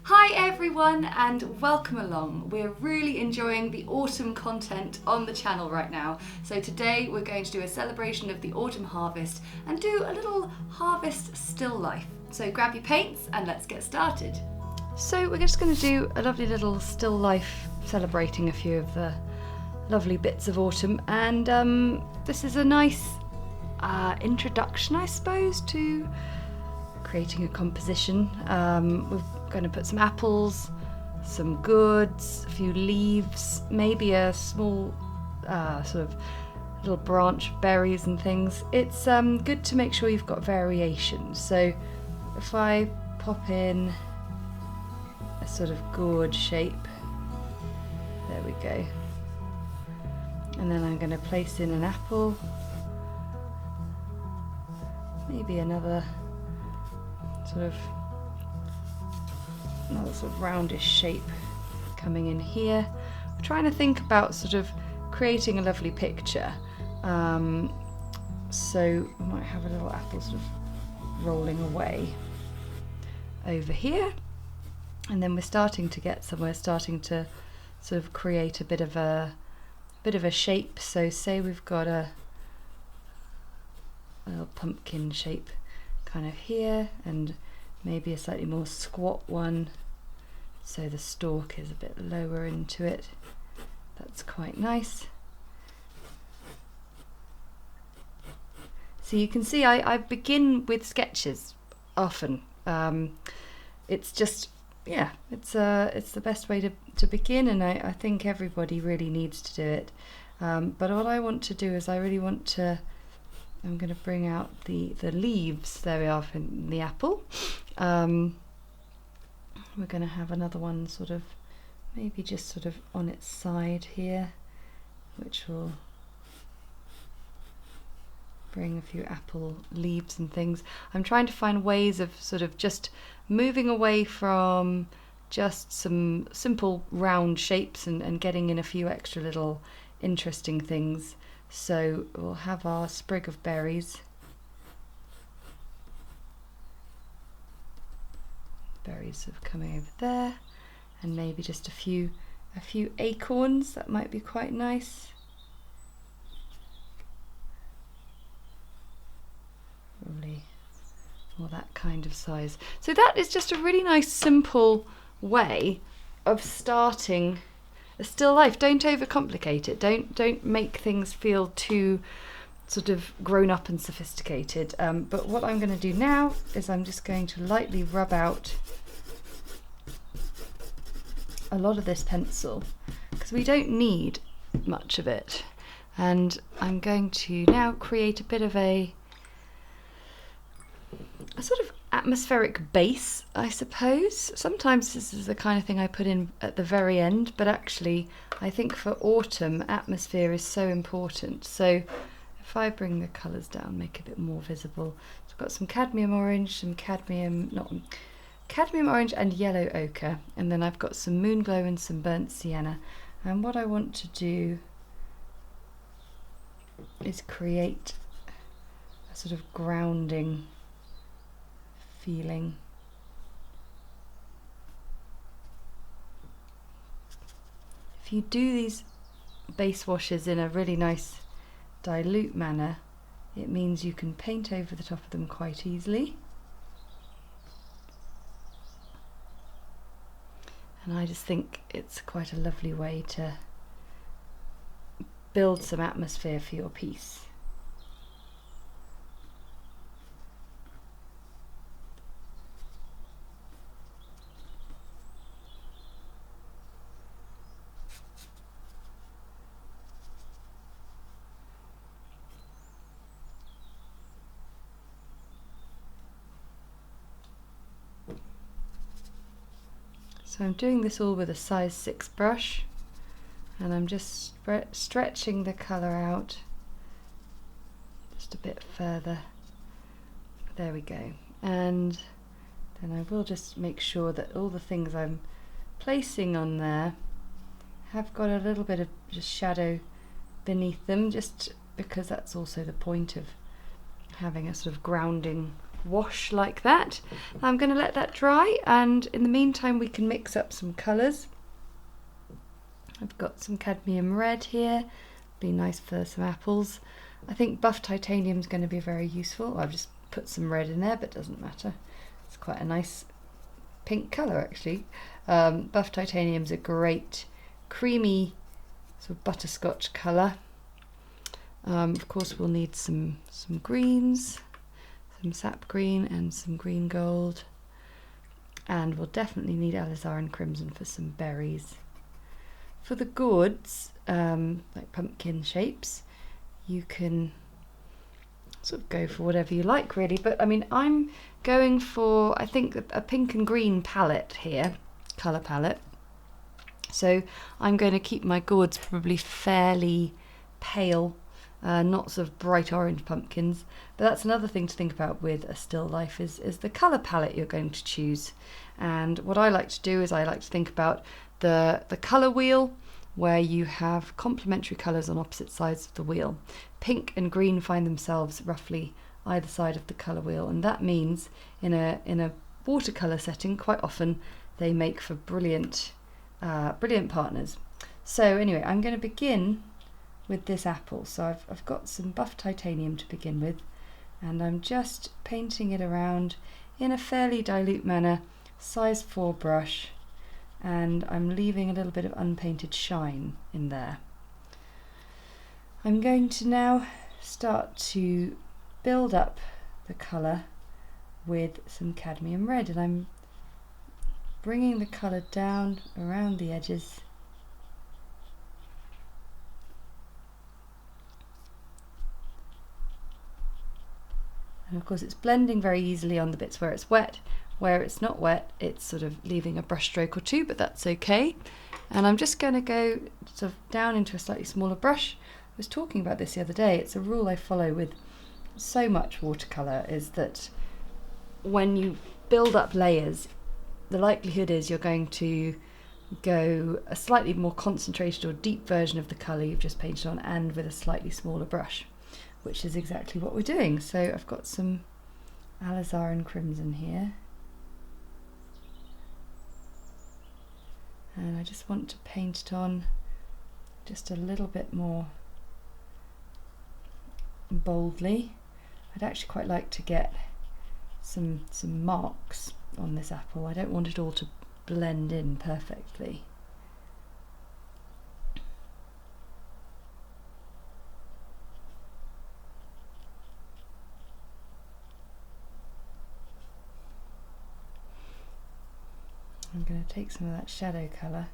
Hi everyone and welcome along. We're really enjoying the autumn content on the channel right now. So today we're going to do a celebration of the autumn harvest and do a little harvest still life. So grab your paints and let's get started. So we're just going to do a lovely little still life celebrating a few of the lovely bits of autumn, and this is a nice introduction, I suppose, to creating a composition. We're going to put some apples, some goods, a few leaves, maybe a small sort of little branch of berries and things. It's good to make sure you've got variation. So if I pop in a sort of gourd shape, there we go. And then I'm going to place in an apple, maybe another sort of roundish shape coming in here. We're trying to think about sort of creating a lovely picture. So we might have a little apple sort of rolling away over here, and then we're starting to get somewhere, starting to sort of create a bit of a shape. So say we've got a little pumpkin shape kind of here, and maybe a slightly more squat one, so the stalk is a bit lower into it. That's quite nice. So you can see I begin with sketches often. It's just, yeah, it's the best way to begin, and I think everybody really needs to do it. But what I want to do is I'm going to bring out the leaves. There we are for the apple. We're going to have another one sort of maybe just sort of on its side here, which will bring a few apple leaves and things. I'm trying to find ways of sort of just moving away from just some simple round shapes and getting in a few extra little interesting things. So we'll have our sprig of berries. Berries sort of coming over there, and maybe just a few acorns. That might be quite nice. Probably more that kind of size. So that is just a really nice simple way of starting a still life. Don't overcomplicate it. Don't make things feel too sort of grown up and sophisticated. But what I'm going to do now is I'm just going to lightly rub out a lot of this pencil, because we don't need much of it. And I'm going to now create a bit of a sort of atmospheric base, I suppose. Sometimes this is the kind of thing I put in at the very end, but actually I think for autumn atmosphere is so important. So if I bring the colours down, make it a bit more visible. So I've got some cadmium orange, cadmium orange and yellow ochre, and then I've got some moon glow and some burnt sienna. And what I want to do is create a sort of grounding feeling. If you do these base washes in a really nice dilute manner, it means you can paint over the top of them quite easily. And I just think it's quite a lovely way to build some atmosphere for your piece. So I'm doing this all with a size 6 brush, and I'm just stretching the colour out just a bit further. There we go. And then I will just make sure that all the things I'm placing on there have got a little bit of just shadow beneath them, just because that's also the point of having a sort of grounding wash like that. I'm going to let that dry, and in the meantime we can mix up some colours. I've got some cadmium red here, be nice for some apples. I think buff titanium is going to be very useful. I've just put some red in there, but it doesn't matter. It's quite a nice pink colour actually. Buff titanium's a great creamy sort of butterscotch colour. Of course we'll need some greens, some sap green and some green gold, and we'll definitely need alizarin crimson for some berries. For the gourds, like pumpkin shapes, you can sort of go for whatever you like really, but I mean I'm going for, I think, a pink and green palette here, colour palette. So I'm going to keep my gourds probably fairly pale, not sort of bright orange pumpkins. But that's another thing to think about with a still life is the colour palette you're going to choose. And what I like to do is I like to think about the colour wheel, where you have complementary colours on opposite sides of the wheel. Pink and green find themselves roughly either side of the colour wheel, and that means in a watercolour setting quite often they make for brilliant partners. So anyway, I'm going to begin with this apple. So I've got some buff titanium to begin with, and I'm just painting it around in a fairly dilute manner, size 4 brush, and I'm leaving a little bit of unpainted shine in there. I'm going to now start to build up the colour with some cadmium red, and I'm bringing the colour down around the edges. And of course it's blending very easily on the bits where it's wet. Where it's not wet, it's sort of leaving a brush stroke or two, but that's okay. And I'm just going to go sort of down into a slightly smaller brush. I was talking about this the other day. It's a rule I follow with so much watercolour, is that when you build up layers, the likelihood is you're going to go a slightly more concentrated or deep version of the colour you've just painted on, and with a slightly smaller brush, which is exactly what we're doing. So I've got some alizarin crimson here, and I just want to paint it on just a little bit more boldly. I'd actually quite like to get some marks on this apple. I don't want it all to blend in perfectly. I'm going to take some of that shadow colour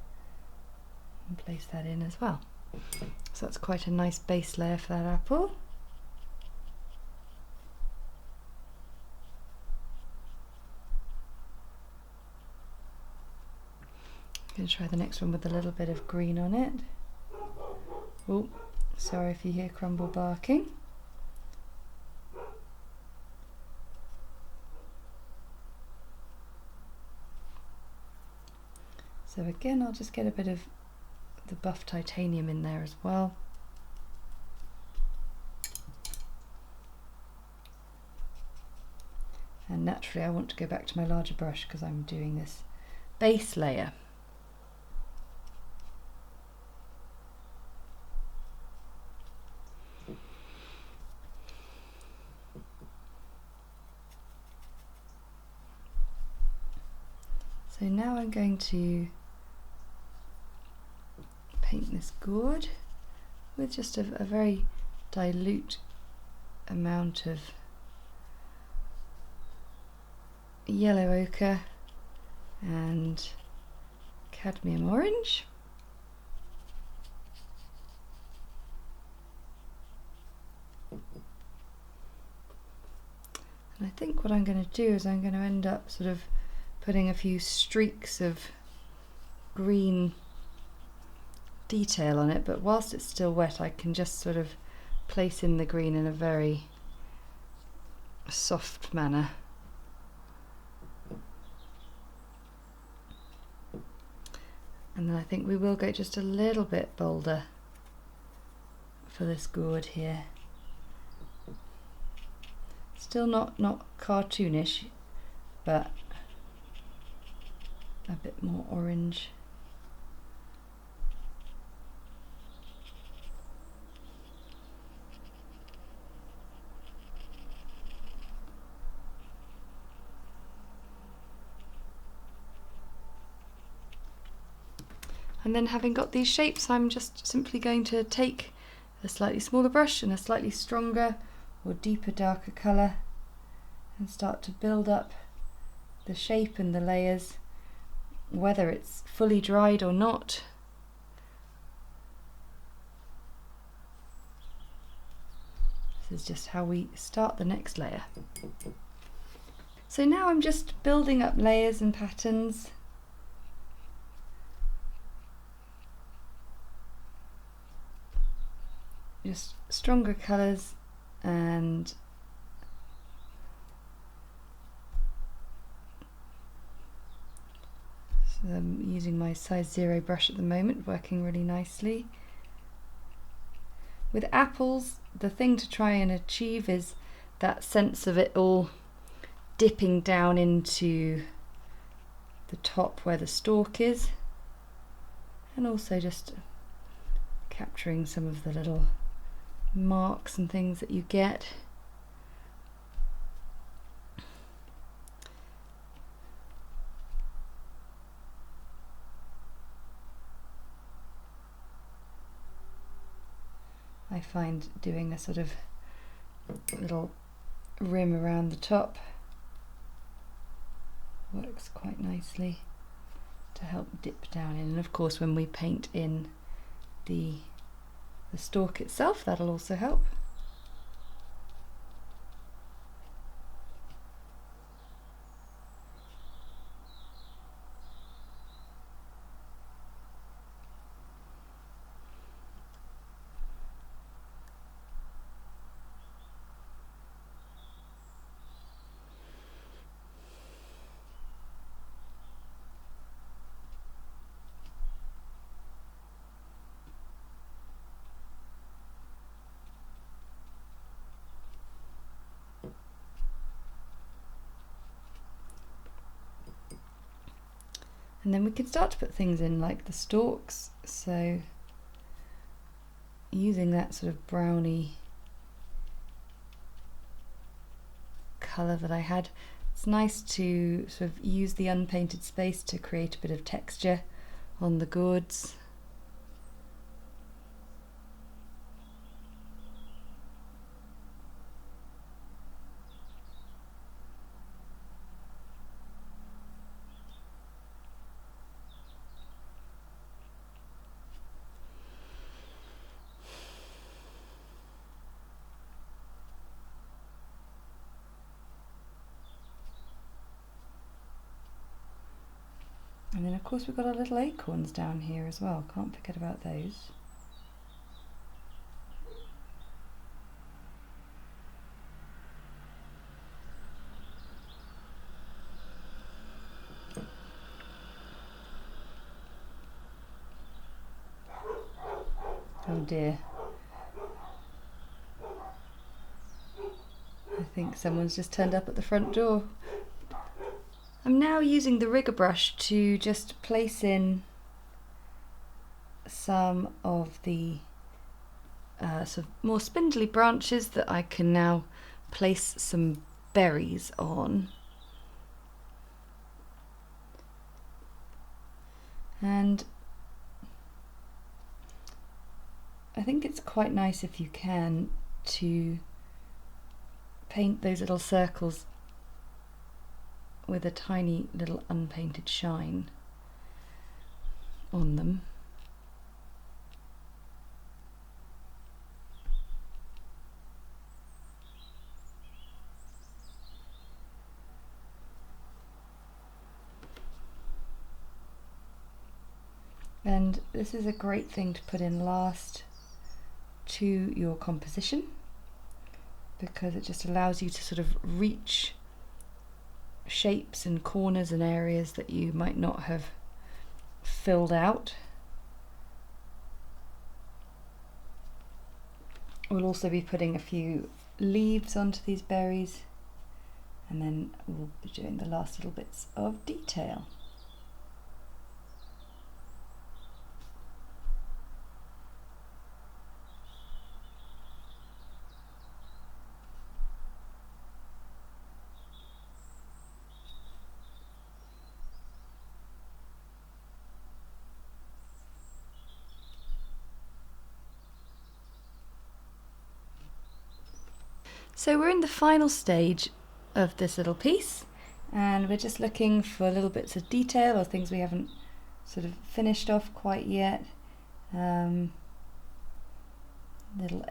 and place that in as well. So that's quite a nice base layer for that apple. I'm going to try the next one with a little bit of green on it. Oh, sorry if you hear Crumble barking. So again, I'll just get a bit of the buff titanium in there as well. And naturally I want to go back to my larger brush because I'm doing this base layer. So now I'm going to paint this gourd with just a very dilute amount of yellow ochre and cadmium orange. And I think what I'm going to do is I'm going to end up sort of putting a few streaks of green detail on it, but whilst it's still wet I can just sort of place in the green in a very soft manner. And then I think we will go just a little bit bolder for this gourd here. Still not cartoonish, but a bit more orange. And then having got these shapes, I'm just simply going to take a slightly smaller brush and a slightly stronger or deeper, darker colour and start to build up the shape and the layers, whether it's fully dried or not. This is just how we start the next layer. So now I'm just building up layers and patterns. Just stronger colours, and so I'm using my size 0 brush at the moment, working really nicely. With apples, the thing to try and achieve is that sense of it all dipping down into the top where the stalk is, and also just capturing some of the little marks and things that you get. I find doing a sort of little rim around the top works quite nicely to help dip down in, and of course when we paint in the stalk itself, that'll also help. And then we can start to put things in like the stalks, so using that sort of browny colour that I had, it's nice to sort of use the unpainted space to create a bit of texture on the gourds. And then of course we've got our little acorns down here as well, can't forget about those. Oh dear. I think someone's just turned up at the front door. I'm now using the rigger brush to just place in some of the sort of more spindly branches that I can now place some berries on. And I think it's quite nice if you can to paint those little circles with a tiny little unpainted shine on them. And this is a great thing to put in last to your composition, because it just allows you to sort of reach shapes and corners and areas that you might not have filled out. We'll also be putting a few leaves onto these berries, and then we'll be doing the last little bits of detail. So we're in the final stage of this little piece, and we're just looking for little bits of detail or things we haven't sort of finished off quite yet. Little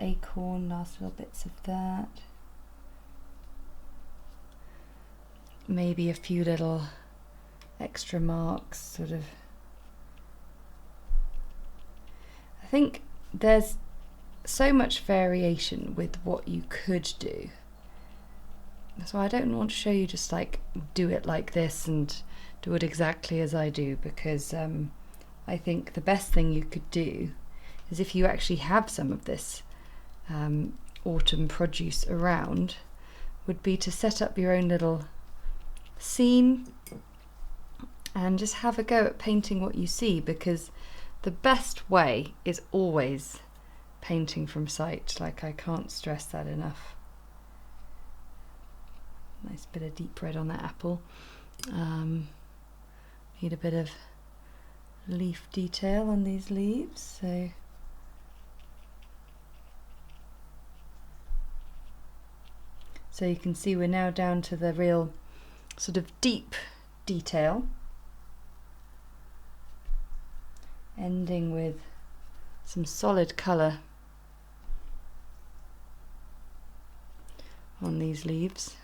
acorn, last little bits of that. Maybe a few little extra marks, sort of. I think there's so much variation with what you could do. So I don't want to show you just like do it like this and do it exactly as I do, because I think the best thing you could do is, if you actually have some of this autumn produce around, would be to set up your own little scene and just have a go at painting what you see, because the best way is always painting from sight. Like, I can't stress that enough. Nice bit of deep red on that apple. Need a bit of leaf detail on these leaves, so you can see we're now down to the real sort of deep detail, ending with some solid colour on these leaves.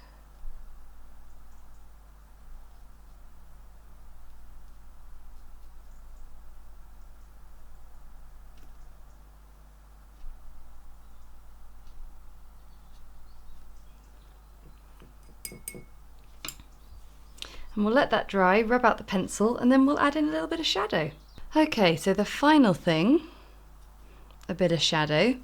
And we'll let that dry, rub out the pencil, and then we'll add in a little bit of shadow. Okay, so the final thing, a bit of shadow.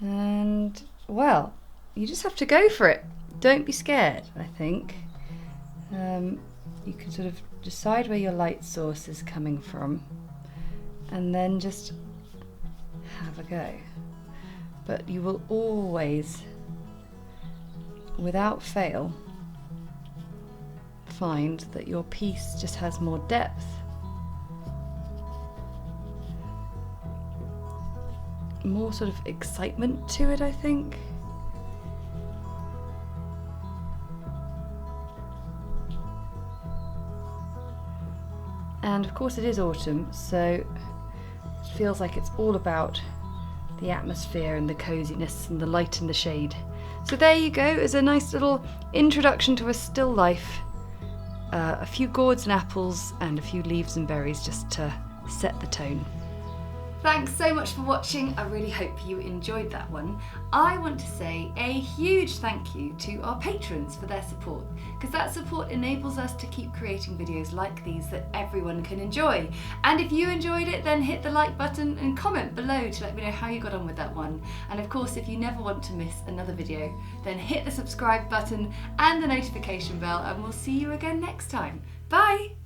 And, well, you just have to go for it. Don't be scared, I think. You can sort of decide where your light source is coming from, and then just have a go. But you will always, without fail, find that your piece just has more depth, more sort of excitement to it, I think. And of course it is autumn, so it feels like it's all about the atmosphere and the coziness and the light and the shade. So there you go, as a nice little introduction to a still life. A few gourds and apples and a few leaves and berries just to set the tone. Thanks so much for watching. I really hope you enjoyed that one. I want to say a huge thank you to our patrons for their support, because that support enables us to keep creating videos like these that everyone can enjoy. And if you enjoyed it, then hit the like button and comment below to let me know how you got on with that one. And of course, if you never want to miss another video, then hit the subscribe button and the notification bell, and we'll see you again next time. Bye!